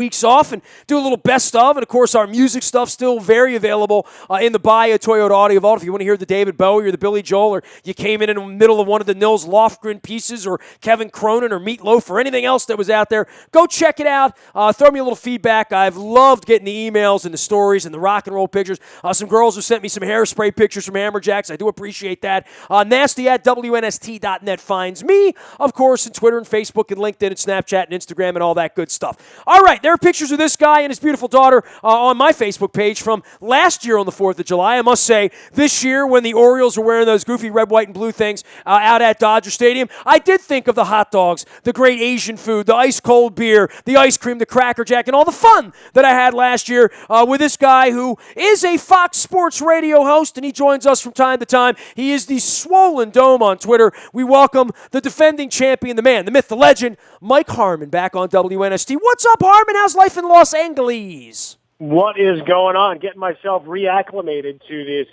weeks off and do a little best of. And, of course, our music stuff still very available in the Bahia Toyota Audio Vault. If you want to hear the David Bowie or the Billy Joel, or you came in the middle of one of the Nils Lofgren pieces, or Kevin Cronin or Meat Loaf or anything else that was out there, go check it out. Throw me a little feedback. I've loved getting the emails and the stories and the rock and roll pictures. Some girls have sent me some hairspray pictures from Hammerjacks. I do appreciate that. Nasty at WNST.net finds me, of course, in Twitter and Facebook and LinkedIn and Snapchat and Instagram and all that good stuff. All right, there are pictures of this guy and his beautiful daughter on my Facebook page from last year on the 4th of July. I must say, this year when the Orioles were wearing those goofy red, white, and blue things out at Dodger Stadium, I did think of the hot dogs, the great Asian food, the ice-cold beer, the ice cream, the Cracker Jack, and all the fun that I had last year with this guy who is a Fox Sports radio host, and he joins us from time to time. He is the Swollen Dome on Twitter. We welcome the defending champion, the man, the myth, the legend, Mike Harmon, back on WNST. What's up, Harmon? How's life in Los Angeles? What is going on? Getting myself reacclimated to this,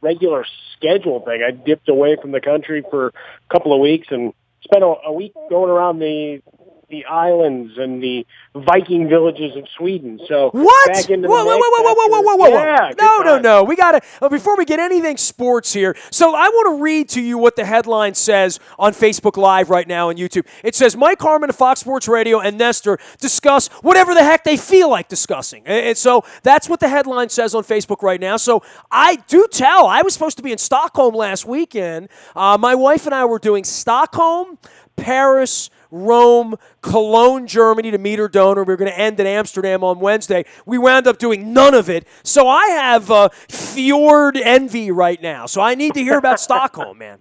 regular schedule thing. I dipped away from the country for a couple of weeks and spent a week going around the islands and the Viking villages of Sweden. So what? Back into Whoa. Yeah, No. We got to, before we get anything sports here, so I want to read to you what the headline says on Facebook Live right now on YouTube. It says, Mike Harmon of Fox Sports Radio and Nestor discuss whatever the heck they feel like discussing. And so that's what the headline says on Facebook right now. So I was supposed to be in Stockholm last weekend. My wife and I were doing Stockholm, Paris, Rome, Cologne, Germany to meet her donor. We were going to end in Amsterdam on Wednesday. We wound up doing none of it. So I have fjord envy right now. So I need to hear about Stockholm, man.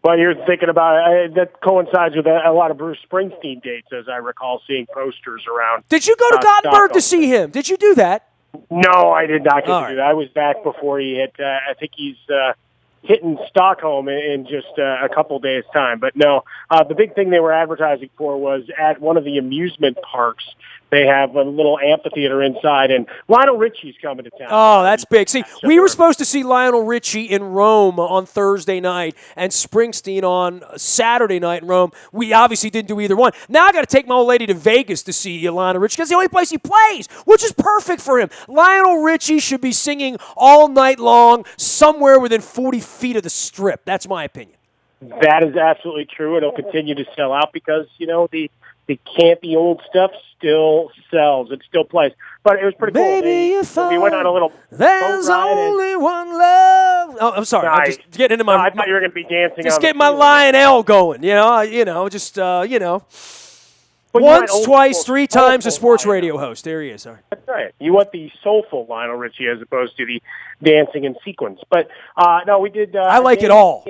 Well, you're thinking about it. That coincides with a lot of Bruce Springsteen dates, as I recall seeing posters around. Did you go to Gothenburg to see him? Did you do that? No, I did not get to do that. I was back before he hit. I think he's hitting Stockholm in just a couple days' time. But no, the big thing they were advertising for was at one of the amusement parks. They have a little amphitheater inside, and Lionel Richie's coming to town. Oh, that's big. See, we were supposed to see Lionel Richie in Rome on Thursday night and Springsteen on Saturday night in Rome. We obviously didn't do either one. Now I got to take my old lady to Vegas to see Lionel Richie because it's the only place he plays, which is perfect for him. Lionel Richie should be singing all night long somewhere within 40 feet of the Strip. That's my opinion. That is absolutely true. It'll continue to sell out because, the campy old stuff still sells. It still plays. But it was pretty cool. We went on a little there's boat ride only one love. Oh, I'm sorry. I'm just getting into my... I thought you were going to be dancing. Just getting my Lionel going. Once, twice, three times a sports radio host. There he is. Sorry. That's right. You want the soulful Lionel Richie as opposed to the dancing in sequence. But, no, we did... I like it all.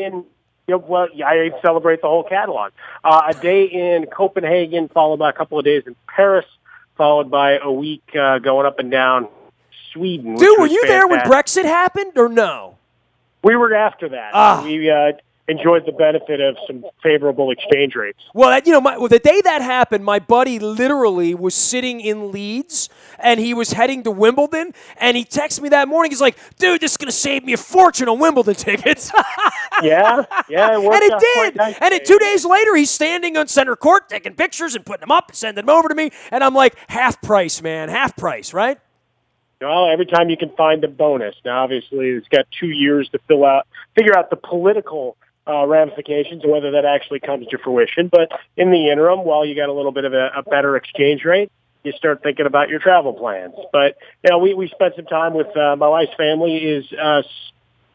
I celebrate the whole catalog. A day in Copenhagen, followed by a couple of days in Paris, followed by a week going up and down Sweden. Dude, were you there when Brexit happened or no? We were after that. We enjoyed the benefit of some favorable exchange rates. Well, the day that happened, my buddy literally was sitting in Leeds, and he was heading to Wimbledon, and he texted me that morning. He's like, dude, this is going to save me a fortune on Wimbledon tickets. Yeah, it worked. And it did. And 2 days later, he's standing on center court, taking pictures and putting them up and sending them over to me, and I'm like, half price, man, half price, right? Well, every time you can find a bonus. Now, obviously, it's got 2 years to figure out the political ramifications and whether that actually comes to fruition. But in the interim, while you got a little bit of a better exchange rate, you start thinking about your travel plans. But, we spent some time with my wife's family is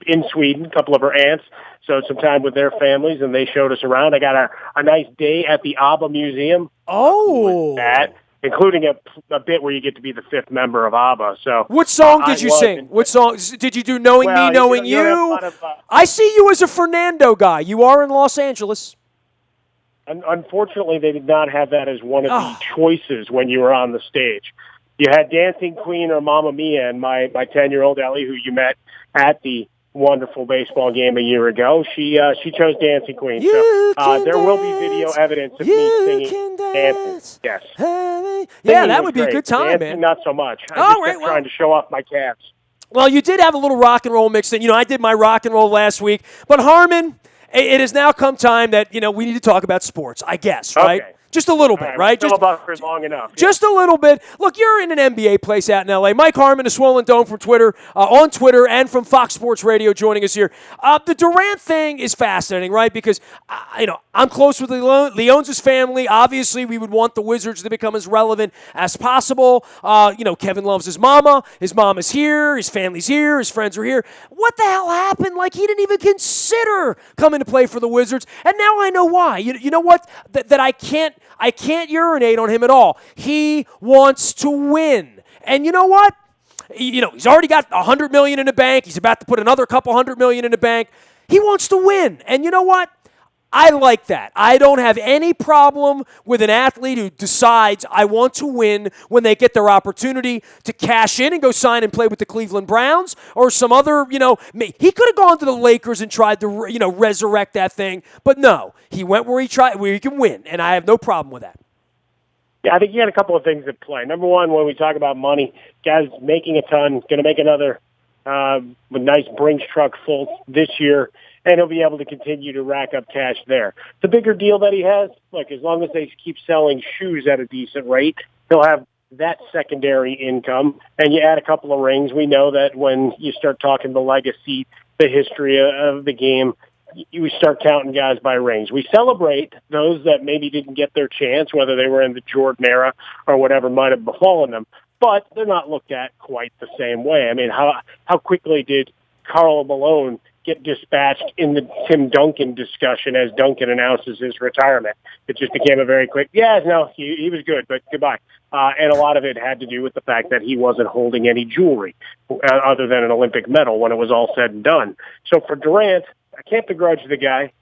in Sweden, a couple of her aunts, so some time with their families, and they showed us around. I got a nice day at the ABBA Museum. Oh! That, including a bit where you get to be the fifth member of ABBA. So, what song did you sing? What song did you do? Knowing Me, Knowing You. I see you as a Fernando guy. You are in Los Angeles. Unfortunately, they did not have that as one of the choices when you were on the stage. You had Dancing Queen or Mamma Mia, and my 10-year-old Ellie, who you met at the wonderful baseball game a year ago, she chose Dancing Queen. So there will be video evidence of me singing Dancing. Yes. Yeah, that would be a good time, Dancing, man. Not so much. I'm trying to show off my calves. Well, you did have a little rock and roll mixed in. I did my rock and roll last week. But Harmon, it has now come time that, we need to talk about sports, I guess, right? Okay. Just a little bit, All right? Filibuster long enough. Just a little bit. Look, you're in an NBA place out in L.A. Mike Harmon, a Swollen Dome from Twitter, on Twitter, and from Fox Sports Radio joining us here. The Durant thing is fascinating, right? Because, I'm close with Leon's family. Obviously, we would want the Wizards to become as relevant as possible. Kevin loves his mama. His mom is here. His family's here. His friends are here. What the hell happened? Like, he didn't even consider coming to play for the Wizards. And now I know why. You know what? That I can't urinate on him at all. He wants to win. And you know what? He's already got $100 million in the bank. He's about to put another couple $100 million in the bank. He wants to win. And you know what? I like that. I don't have any problem with an athlete who decides I want to win when they get their opportunity to cash in and go sign and play with the Cleveland Browns or some other, he could have gone to the Lakers and tried to, resurrect that thing. But no, he went where he can win, and I have no problem with that. Yeah, I think you got a couple of things at play. Number one, when we talk about money, guys making a ton, going to make another nice Brinks truck full this year, and he'll be able to continue to rack up cash there. The bigger deal that he has, look, as long as they keep selling shoes at a decent rate, he'll have that secondary income, and you add a couple of rings. We know that when you start talking the legacy, the history of the game, we start counting guys by rings. We celebrate those that maybe didn't get their chance, whether they were in the Jordan era or whatever might have befallen them, but they're not looked at quite the same way. I mean, how quickly did Karl Malone get dispatched in the Tim Duncan discussion as Duncan announces his retirement? It just became a very quick, he was good, but goodbye. And a lot of it had to do with the fact that he wasn't holding any jewelry other than an Olympic medal when it was all said and done. So for Durant, I can't begrudge the guy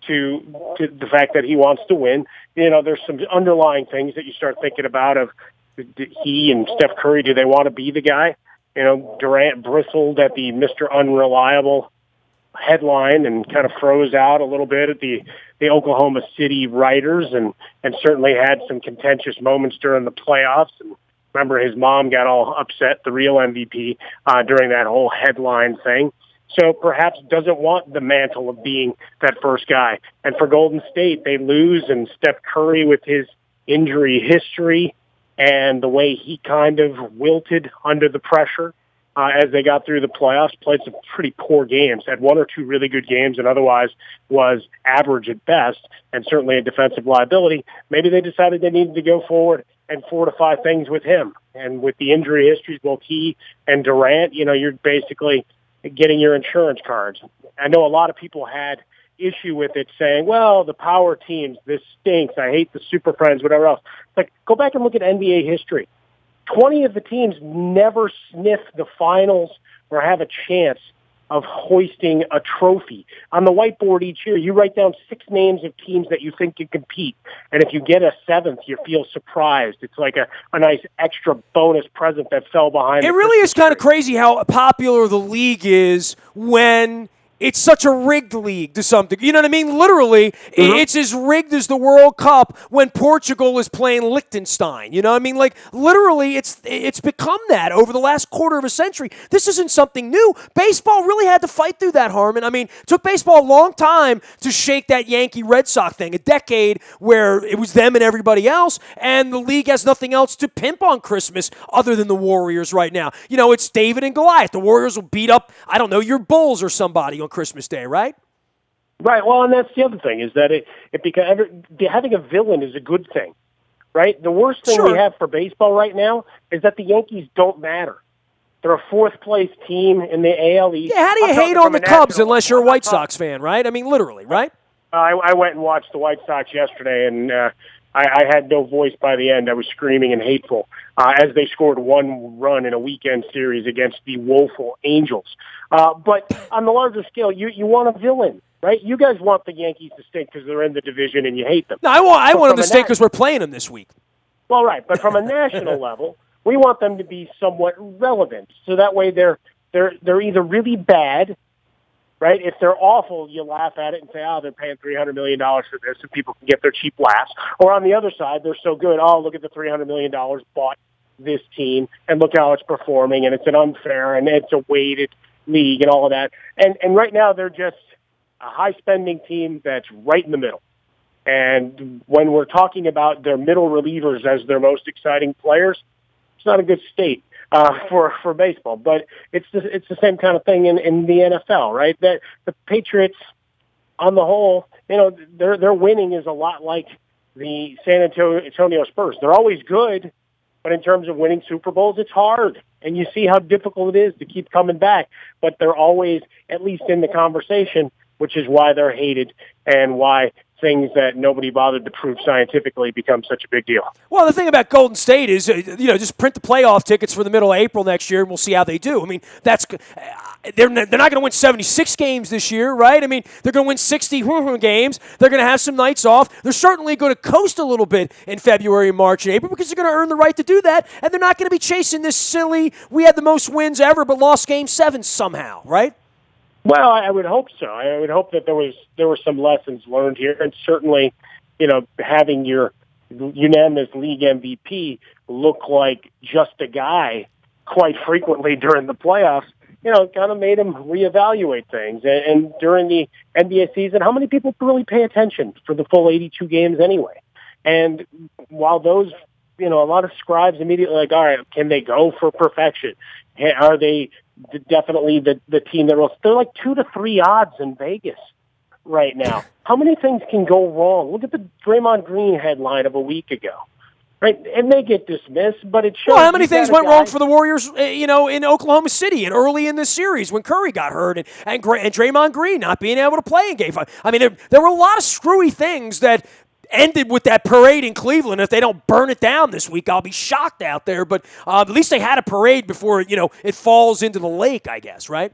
to the fact that he wants to win. There's some underlying things that you start thinking about of he and Steph Curry, do they want to be the guy? Durant bristled at the Mr. Unreliable headline and kind of froze out a little bit at the Oklahoma City writers and certainly had some contentious moments during the playoffs. And remember, his mom got all upset, the real MVP, during that whole headline thing. So perhaps doesn't want the mantle of being that first guy. And for Golden State, they lose, and Steph Curry with his injury history and the way he kind of wilted under the pressure as they got through the playoffs, played some pretty poor games, had one or two really good games, and otherwise was average at best, and certainly a defensive liability. Maybe they decided they needed to go forward and fortify things with him. And with the injury histories, both he and Durant, you're basically getting your insurance cards. I know a lot of people had issue with it, saying, well, the power teams, this stinks, I hate the Super Friends, whatever else. Like, go back and look at NBA history. 20 of the teams never sniff the finals or have a chance of hoisting a trophy. On the whiteboard each year, you write down 6 names of teams that you think can compete. And if you get a 7th, you feel surprised. It's like a nice extra bonus present that fell behind. It really is kind of crazy how popular the league is when it's such a rigged league to something. You know what I mean? Literally, it's as rigged as the World Cup when Portugal is playing Liechtenstein. You know what I mean? Like, literally, it's become that over the last quarter of a century. This isn't something new. Baseball really had to fight through that, Harmon. I mean, it took baseball a long time to shake that Yankee-Red Sox thing, a decade where it was them and everybody else, and the league has nothing else to pimp on Christmas other than the Warriors right now. It's David and Goliath. The Warriors will beat up, your Bulls or somebody on Christmas Day, right? Right. Well, and that's the other thing is that having a villain is a good thing, right? The worst thing we have for baseball right now is that the Yankees don't matter. They're a 4th place team in the AL East. Yeah, how do you hate on the Cubs unless you're a White Sox fan, right? I mean, literally, right? I went and watched the White Sox yesterday, and I had no voice by the end. I was screaming and hateful as they scored 1 run in a weekend series against the woeful Angels. But on the larger scale, you want a villain, right? You guys want the Yankees to stink because they're in the division and you hate them. No, I want them to stink because we're playing them this week. Well, right, but from a national level, we want them to be somewhat relevant. So that way they're either really bad, right? If they're awful, you laugh at it and say, they're paying $300 million for this, and people can get their cheap laughs. Or on the other side, they're so good, look at the $300 million bought this team, and look how it's performing, and it's an unfair, and it's a weighted league, and all of that. And right now, they're just a high-spending team that's right in the middle. And when we're talking about their middle relievers as their most exciting players, it's not a good state for baseball. But it's the same kind of thing in the NFL, right? That the Patriots, on the whole, their winning is a lot like the San Antonio Spurs. They're always good, but in terms of winning Super Bowls, it's hard. And you see how difficult it is to keep coming back. But they're always at least in the conversation, which is why they're hated and why things that nobody bothered to prove scientifically become such a big deal. Well, the thing about Golden State is, just print the playoff tickets for the middle of April next year, and we'll see how they do. I mean, they're not going to win 76 games this year, right? I mean, they're going to win 60 games. They're going to have some nights off. They're certainly going to coast a little bit in February, March, and April because they're going to earn the right to do that, and they're not going to be chasing this silly, we had the most wins ever but lost Game 7 somehow, right? Well, I would hope so. I would hope that there were some lessons learned here, and certainly, having your unanimous league MVP look like just a guy quite frequently during the playoffs, kind of made him reevaluate things. And during the NBA season, how many people really pay attention for the full 82 games anyway? And while those, a lot of scribes immediately like, all right, can they go for perfection? Are they definitely the team that they're like 2 to 3 odds in Vegas right now? How many things can go wrong? Look at the Draymond Green headline of a week ago, right? And they get dismissed, but it shows. Well, how many things went wrong for the Warriors, in Oklahoma City and early in this series when Curry got hurt and Draymond Green not being able to play in Game 5? I mean, there were a lot of screwy things that ended with that parade in Cleveland. If they don't burn it down this week, I'll be shocked out there. But at least they had a parade before, it falls into the lake, I guess, right?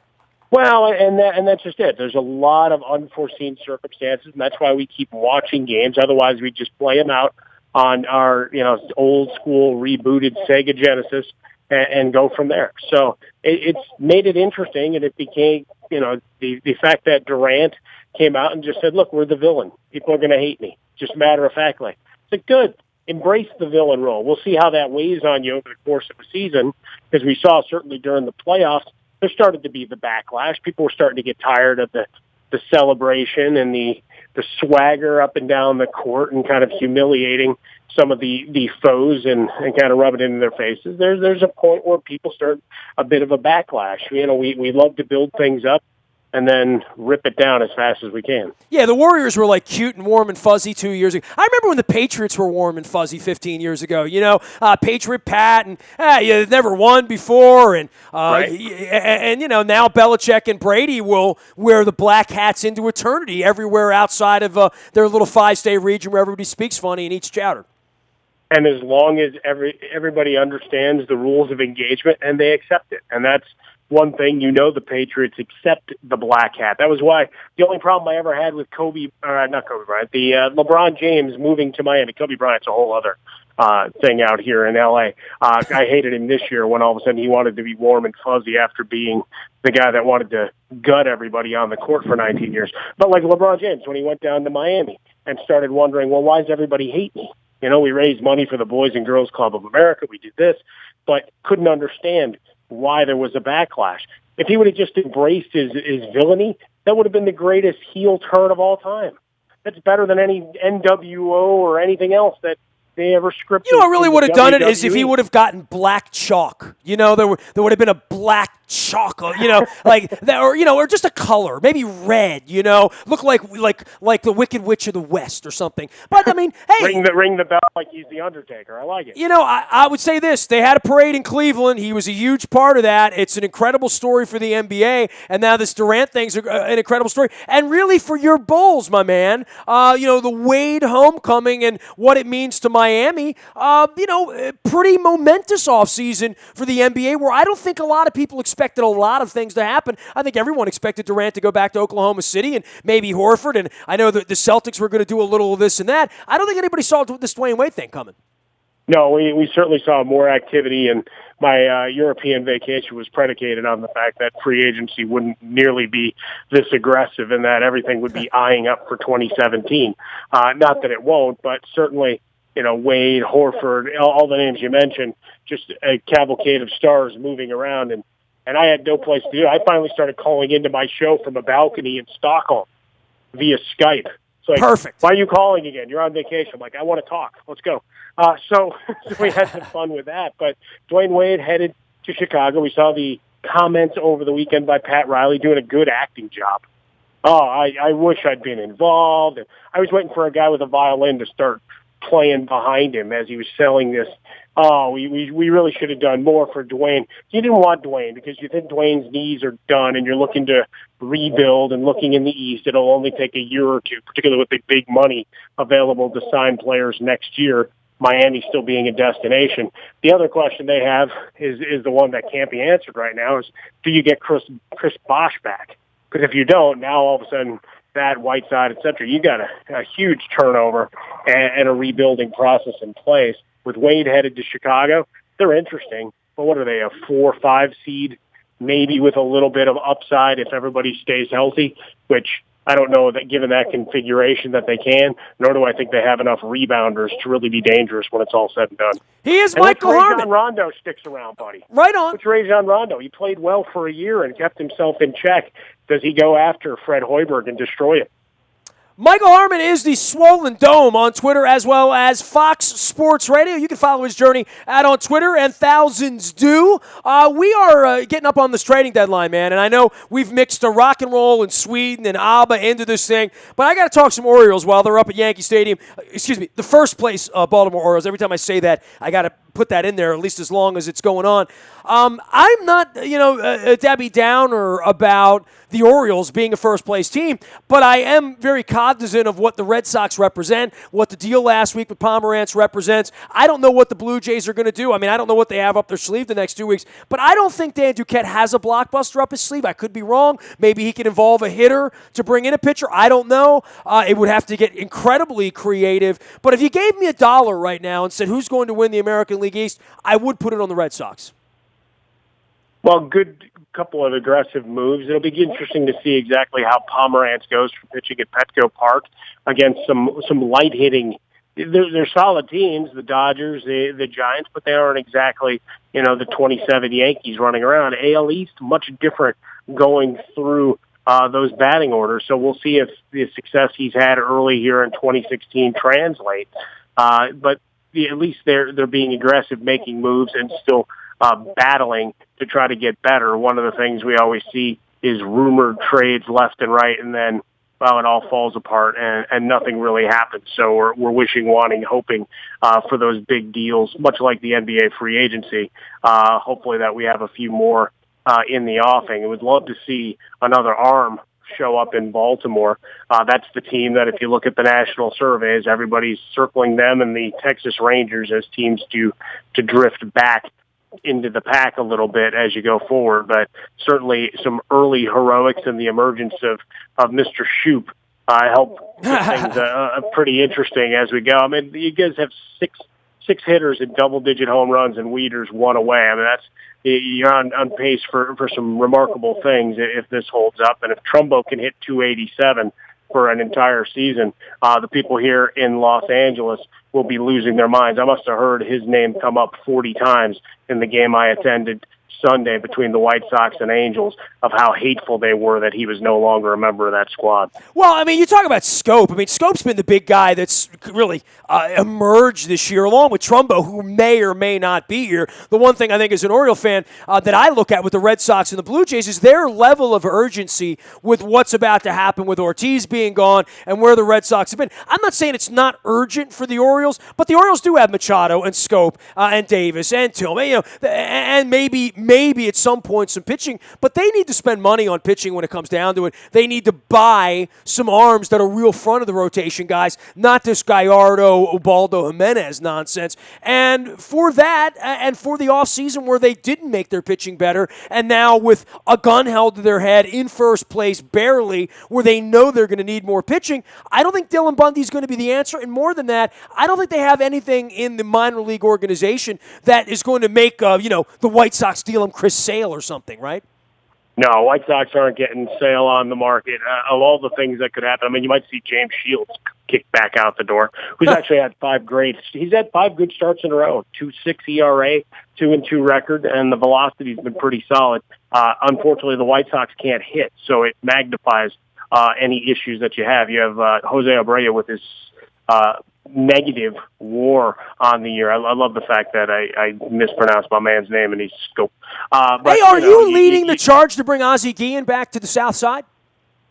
Well, and that's just it. There's a lot of unforeseen circumstances, and that's why we keep watching games. Otherwise, we just play them out on our, old school rebooted Sega Genesis and go from there. So it's made it interesting, and it became, the fact that Durant came out and just said, look, we're the villain. People are going to hate me. Just matter-of-factly. It's like, good. Embrace the villain role. We'll see how that weighs on you over the course of a season, because we saw certainly during the playoffs, there started to be the backlash. People were starting to get tired of the celebration and the swagger up and down the court and kind of humiliating some of the foes and kind of rub it into their faces. There's a point where people start a bit of a backlash. We love to build things up and then rip it down as fast as we can. Yeah, the Warriors were like cute and warm and fuzzy 2 years ago. I remember when the Patriots were warm and fuzzy 15 years ago. Patriot Pat, and you never won before, and right. and now Belichick and Brady will wear the black hats into eternity everywhere outside of their little 5-state region where everybody speaks funny and eats chowder. And as long as everybody understands the rules of engagement and they accept it, and that's one thing, the Patriots accept the black hat. That was why the only problem I ever had with LeBron James moving to Miami. Kobe Bryant's a whole other thing out here in L.A. I hated him this year when all of a sudden he wanted to be warm and fuzzy after being the guy that wanted to gut everybody on the court for 19 years. But like LeBron James, when he went down to Miami and started wondering, well, why does everybody hate me? We raised money for the Boys and Girls Club of America. We did this, but couldn't understand why there was a backlash. If he would have just embraced his villainy, that would have been the greatest heel turn of all time. That's better than any NWO or anything else that they ever scripted. What really would have done it is if he would have gotten black chalk. There would have been a black chalk, like that, or just a color, maybe red. Look like the Wicked Witch of the West or something. But I mean, hey, ring the bell like he's the Undertaker. I like it. I would say this: they had a parade in Cleveland. He was a huge part of that. It's an incredible story for the NBA, and now this Durant thing's an incredible story, and really for your Bulls, my man. The Wade homecoming and what it means to Miami. Pretty momentous offseason for the NBA, where I don't think a lot of people expected a lot of things to happen. I think everyone expected Durant to go back to Oklahoma City and maybe Horford, and I know that the Celtics were going to do a little of this and that. I don't think anybody saw this Dwayne Wade thing coming. No, we certainly saw more activity, and my European vacation was predicated on the fact that free agency wouldn't nearly be this aggressive and that everything would be eyeing up for 2017. Not that it won't, but certainly, Wade, Horford, all the names you mentioned, just a cavalcade of stars moving around, and I had no place to do it. I finally started calling into my show from a balcony in Stockholm via Skype It's like, Perfect. why are you calling again? You're on vacation. I'm like, I want to talk. Let's go. So we had some fun with that. But Dwayne Wade headed to Chicago. We saw the comments over the weekend by Pat Riley doing a good acting job. Oh, I wish I'd been involved. And I was waiting for a guy with a violin to start playing behind him as he was selling this. Oh, we really should have done more for Dwayne. You didn't want Dwayne because you think Dwayne's knees are done and you're looking to rebuild and looking in the East. It'll only take a year or two, particularly with the big money available to sign players next year. Miami still being a destination. The other question they have is the one that can't be answered right now is, do you get Chris Bosh back? Because if you don't, now all of a sudden that Whiteside, et cetera, you got a huge turnover and a rebuilding process in place. With Wade headed to Chicago, they're interesting. But what are they, a 4 or 5 seed, maybe with a little bit of upside if everybody stays healthy, which I don't know that given that configuration that they can, nor do I think they have enough rebounders to really be dangerous when it's all said and done. He is and Michael Harmon. Rajon Rondo sticks around, buddy. Right on. Which Rajon Rondo? He played well for a year and kept himself in check. Does he go after Fred Hoiberg and destroy it? Michael Harmon is the Swollen Dome on Twitter as well as Fox Sports Radio. You can follow his journey on Twitter, and thousands do. We are getting up on this trading deadline, man, and I know we've mixed a rock and roll and Sweden and ABBA into this thing, but I got to talk some Orioles while they're up at Yankee Stadium. The first place Baltimore Orioles. Every time I say that, I got to put that in there, at least as long as it's going on. I'm not, Debbie Downer about the Orioles being a first-place team, but I am very cognizant of what the Red Sox represent, what the deal last week with Pomerantz represents. I don't know what the Blue Jays are going to do. I mean, I don't know what they have up their sleeve the next 2 weeks, but I don't think Dan Duquette has a blockbuster up his sleeve. I could be wrong. Maybe he can involve a hitter to bring in a pitcher. I don't know. It would have to get incredibly creative, but if you gave me $1 right now and said who's going to win the American League East, I would put it on the Red Sox. Well, good couple of aggressive moves. It'll be interesting to see exactly how Pomerantz goes from pitching at Petco Park against some light hitting. They're solid teams, the Dodgers, the Giants, but they aren't exactly, the 27 Yankees running around. AL East, much different going through those batting orders. So we'll see if the success he's had early here in 2016 translates. But at least they're being aggressive, making moves, and still battling to try to get better. One of the things we always see is rumored trades left and right, and then, well, it all falls apart and nothing really happens. So we're wishing, wanting, hoping for those big deals, much like the NBA free agency. Hopefully that we have a few more in the offing. I would love to see another arm show up in Baltimore. That's the team that, if you look at the national surveys, everybody's circling them and the Texas Rangers as teams to drift back into the pack a little bit as you go forward. But certainly some early heroics and the emergence of Mr. Shoop help keep things pretty interesting as we go. I mean, you guys have six hitters in double-digit home runs and Weeders one away. I mean, you're on pace for some remarkable things if this holds up. And if Trumbo can hit 287 for an entire season, the people here in Los Angeles will be losing their minds. I must have heard his name come up 40 times in the game I attended Sunday between the White Sox and Angels of how hateful they were that he was no longer a member of that squad. Well, I mean, you talk about Scope. I mean, Scope's been the big guy that's really emerged this year, along with Trumbo, who may or may not be here. The one thing I think as an Oriole fan that I look at with the Red Sox and the Blue Jays is their level of urgency with what's about to happen with Ortiz being gone and where the Red Sox have been. I'm not saying it's not urgent for the Orioles, but the Orioles do have Machado and Scope and Davis and Tillman, and maybe at some point some pitching, but they need to spend money on pitching when it comes down to it. They need to buy some arms that are real front of the rotation guys, not this Gallardo, Ubaldo, Jimenez nonsense. And for that, and for the offseason where they didn't make their pitching better, and now with a gun held to their head in first place barely, where they know they're going to need more pitching, I don't think Dylan Bundy's going to be the answer. And more than that, I don't think they have anything in the minor league organization that is going to make, the White Sox deal him Chris Sale or something, right? No, White Sox aren't getting Sale on the market. Of all the things that could happen, I mean, you might see James Shields kick back out the door, who's actually had he's had 5 good starts in a row, 2.6 ERA, 2-2 record, and the velocity's been pretty solid. Unfortunately, the White Sox can't hit, so it magnifies any issues that you have. You have Jose Abreu with his negative WAR on the year. I love the fact that I mispronounced my man's name and he's scope. But, hey, are you leading the charge to bring Ozzie Guillen back to the South Side?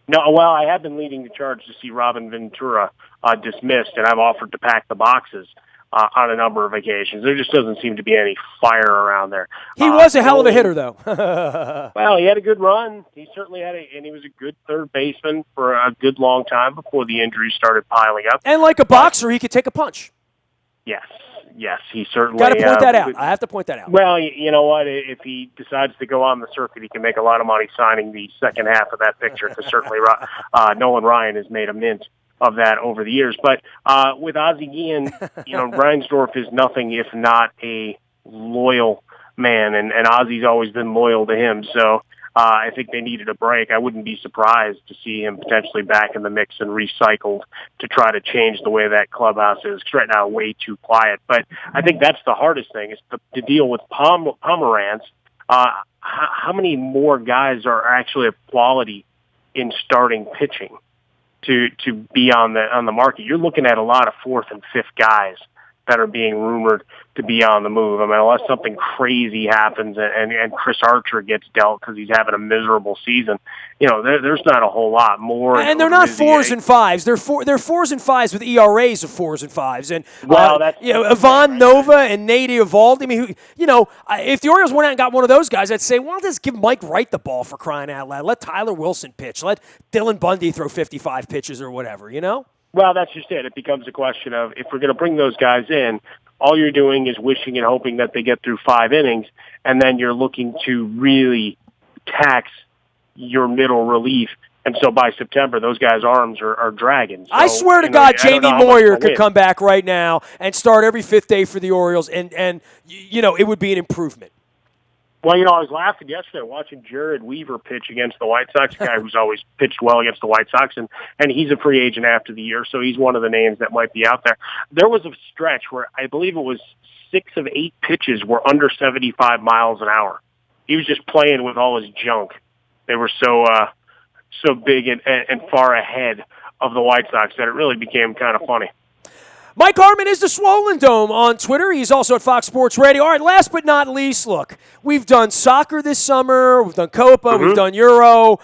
No, well, I have been leading the charge to see Robin Ventura dismissed, and I've offered to pack the boxes on a number of occasions. There just doesn't seem to be any fire around there. He was a hell of a hitter, though. Well, he had a good run. He certainly and he was a good third baseman for a good long time before the injuries started piling up. And like a boxer, he could take a punch. Yes, he certainly. Got to point that out. I have to point that out. Well, you know what? If he decides to go on the circuit, he can make a lot of money signing the second half of that picture, because certainly Nolan Ryan has made a mint of that over the years. But with Ozzie Guillen, Reinsdorf is nothing if not a loyal man, and Ozzie's always been loyal to him. So I think they needed a break. I wouldn't be surprised to see him potentially back in the mix and recycled to try to change the way that clubhouse is, because right now way too quiet. But I think that's the hardest thing, is to deal with Pomeranz. How many more guys are actually of quality in starting pitching to be on the market? You're looking at a lot of fourth and fifth guys that are being rumored to be on the move. I mean, unless something crazy happens and Chris Archer gets dealt because he's having a miserable season, there's not a whole lot more. And they're not 4s and 5s. They're 4s and 5s with ERAs of 4s and 5s. And Ivan Nova and Nate Eovaldi. I mean, if the Orioles went out and got one of those guys, I'd say, well, just give Mike Wright the ball, for crying out loud. Let Tyler Wilson pitch. Let Dylan Bundy throw 55 pitches or whatever. Well, that's just it. It becomes a question of, if we're going to bring those guys in, all you're doing is wishing and hoping that they get through 5 innings, and then you're looking to really tax your middle relief. And so by September, those guys' arms are dragging. So, I swear to God, Jamie Moyer could come back right now and start every 5th day for the Orioles, and it would be an improvement. Well, I was laughing yesterday watching Jared Weaver pitch against the White Sox, a guy who's always pitched well against the White Sox, and he's a free agent after the year, so he's one of the names that might be out there. There was a stretch where I believe it was 6 of 8 pitches were under 75 miles an hour. He was just playing with all his junk. They were so big and far ahead of the White Sox that it really became kind of funny. Mike Harmon is the Swollen Dome on Twitter. He's also at Fox Sports Radio. All right, last but not least, look, we've done soccer this summer. We've done Copa. We've done Euro.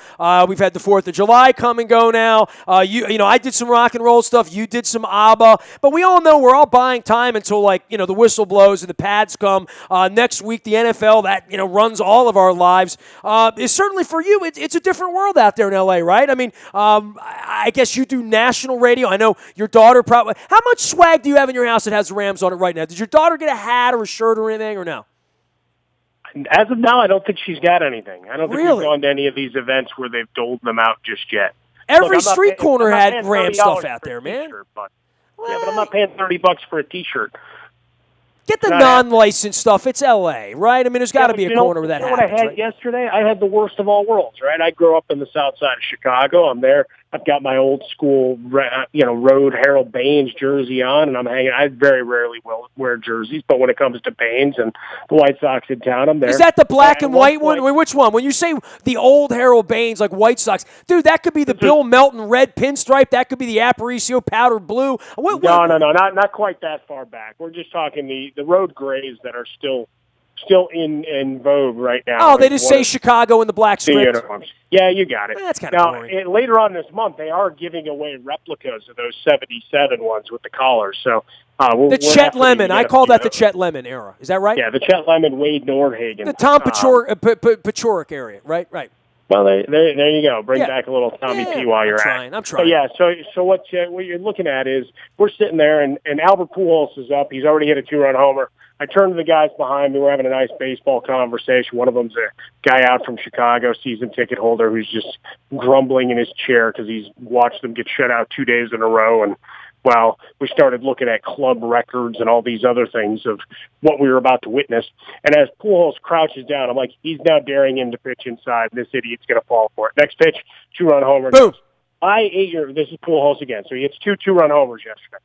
We've had the 4th of July come and go now. I did some rock and roll stuff. You did some ABBA. But we all know we're all buying time until, the whistle blows and the pads come. Next week, the NFL, that, runs all of our lives. Is certainly for you, it's a different world out there in L.A., right? I mean, I guess you do national radio. I know your daughter probably – how much swag do you have in your house that has the Rams on it right now? Did your daughter get a hat or a shirt or anything, or no? As of now, I don't think she's got anything. I don't think really? we've gone to any of these events where they've doled them out just yet. Every street corner had Ram stuff out there, man. But I'm not paying $30 for a T-shirt. Get the non-licensed stuff. It's L.A., right? I mean, there's got to be a corner where that happens. What I had yesterday? I had the worst of all worlds, right? I grew up in the south side of Chicago. I'm there. I've got my old school, road Harold Baines jersey on, and I'm hanging. I very rarely will wear jerseys, but when it comes to Baines and the White Sox in town, I'm there. Is that the black and white one? Wait, which one? When you say the old Harold Baines, like White Sox, dude, that could be the Bill Melton red pinstripe. That could be the Aparicio powder blue. No, not quite that far back. We're just talking the road grays that are still in vogue right now. Oh, they just say Chicago in the black script. Yeah, you got it. That's kind of boring. Later on this month, they are giving away replicas of those 77 ones with the collars. So the Chet Lemon. I call that the Chet Lemon era. Is that right? Yeah, the Chet Lemon, Wade Nordhagen. The Tom Paciorek area, right? Right. Well, there you go. Bring back a little Tommy P while you're at it. I'm trying. So what you're looking at is we're sitting there, and Albert Pujols is up. He's already hit a 2-run homer. I turn to the guys behind me. We're having a nice baseball conversation. One of them's a guy out from Chicago, season ticket holder, who's just grumbling in his chair because he's watched them get shut out 2 days in a row. And, well, we started looking at club records and all these other things of what we were about to witness. And as Pujols crouches down, I'm like, he's now daring him to pitch inside. This idiot's going to fall for it. Next pitch, 2-run homer. Boom. This is Pujols again. So he hits 2-run homers yesterday.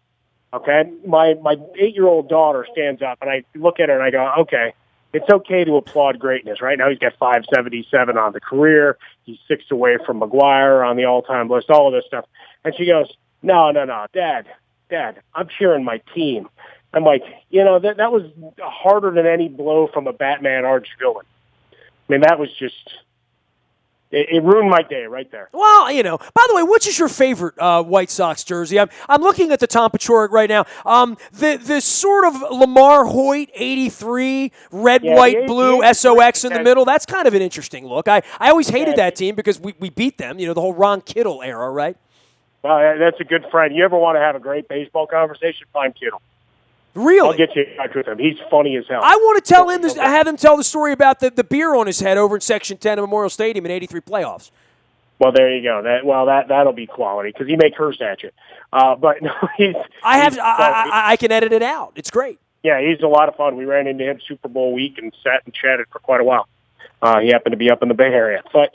Okay, my 8-year-old daughter stands up, and I look at her and I go, okay, it's okay to applaud greatness. Right now he's got 577 on the career. He's 6 away from McGuire on the all-time list, all of this stuff. And she goes, no, Dad, I'm cheering my team. I'm like, that was harder than any blow from a Batman arch villain. I mean, that was just, it ruined my day right there. Well, by the way, which is your favorite White Sox jersey? I'm looking at the Tom Paciorek right now. The sort of Lamar Hoyt 83 red, white, blue SOX in the middle. That's kind of an interesting look. I always hated that team because we beat them. The whole Ron Kittle era, right? Well, that's a good friend. You ever want to have a great baseball conversation? Find Kittle. Really? I'll get you in touch with him. He's funny as hell. I want to tell him this. I have him tell the story about the beer on his head over in Section 10 of Memorial Stadium in '83 playoffs. Well, there you go. That'll be quality because he may curse at you. But no, I can edit it out. It's great. Yeah, he's a lot of fun. We ran into him Super Bowl week and sat and chatted for quite a while. He happened to be up in the Bay Area. But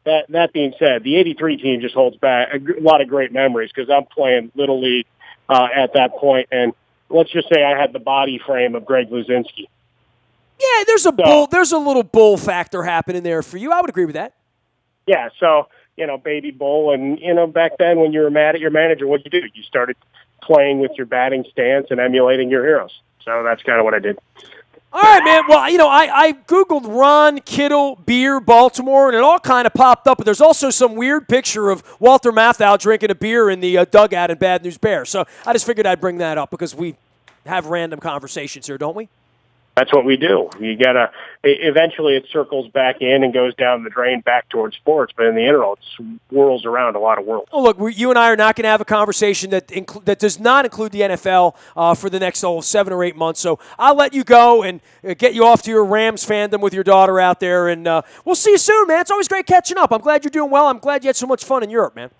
that being said, the '83 team just holds back a lot of great memories because I'm playing Little League at that point, and let's just say I had the body frame of Greg Luzinski. Yeah, there's a little bull factor happening there for you. I would agree with that. Yeah, so, baby bull, and, back then when you were mad at your manager, what'd you do? You started playing with your batting stance and emulating your heroes. So that's kind of what I did. All right, man. Well, I Googled Ron Kittle beer Baltimore, and it all kind of popped up. But there's also some weird picture of Walter Matthau drinking a beer in the dugout in Bad News Bears. So I just figured I'd bring that up because we have random conversations here, don't we? That's what we do. You gotta. Eventually, it circles back in and goes down the drain back towards sports. But in the internet, it swirls around a lot of worlds. Oh, look, you and I are not going to have a conversation that does not include the NFL for the next 7 or 8 months. So I'll let you go and get you off to your Rams fandom with your daughter out there, and we'll see you soon, man. It's always great catching up. I'm glad you're doing well. I'm glad you had so much fun in Europe, man.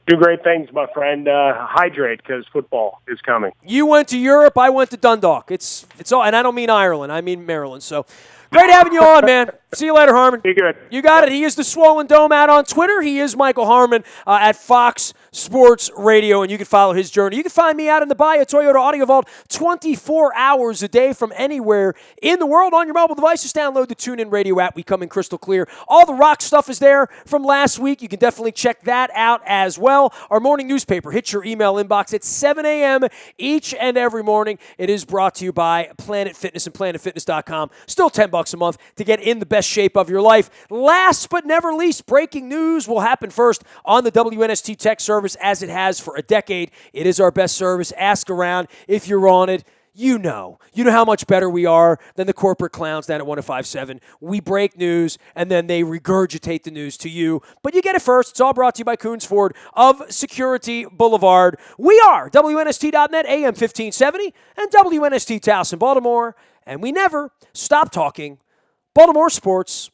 Do great things, my friend. Hydrate because football is coming. You went to Europe. I went to Dundalk. It's all, and I don't mean Ireland. I mean Maryland. So great having you on, man. See you later, Harmon. Be good. You got it. He is the Swollen Dome out on Twitter. He is Michael Harmon at Fox Sports Radio, and you can follow his journey. You can find me out in the Bahia Toyota Audio Vault 24 hours a day from anywhere in the world on your mobile device. Just download the TuneIn Radio app. We come in crystal clear. All the rock stuff is there from last week. You can definitely check that out as well. Our morning newspaper hits your email inbox at 7 a.m. each and every morning. It is brought to you by Planet Fitness and PlanetFitness.com. Still $10 a month to get in the best shape of your life. Last but never least, breaking news will happen first on the WNST Tech service as it has for a decade. It is our best service. Ask around if you're on it. You know how much better we are than the corporate clowns down at 1057. We break news, and then they regurgitate the news to you. But you get it first. It's all brought to you by Coons Ford of Security Boulevard. We are WNST.net, AM 1570, and WNST Taos in Baltimore. And we never stop talking Baltimore sports.